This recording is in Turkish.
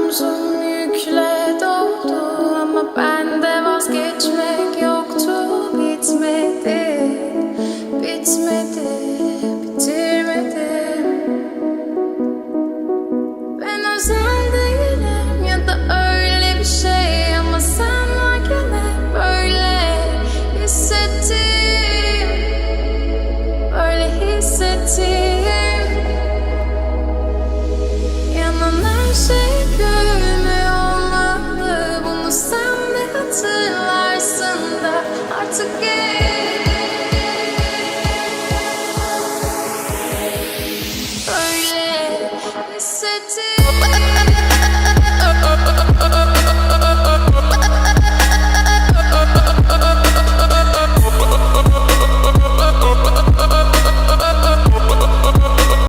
Omzum yükle doldu ama bende vazgeçmek yoktu. Bitmedi, bitmedi, bitirmedim. Ben özel değilim ya da öyle bir şey, ama sen varken hep böyle hissettim, böyle hissettim. Yanan her şey gülmüyor olmalı, bunu sen de hatırlarsın da artık böyle hissettim.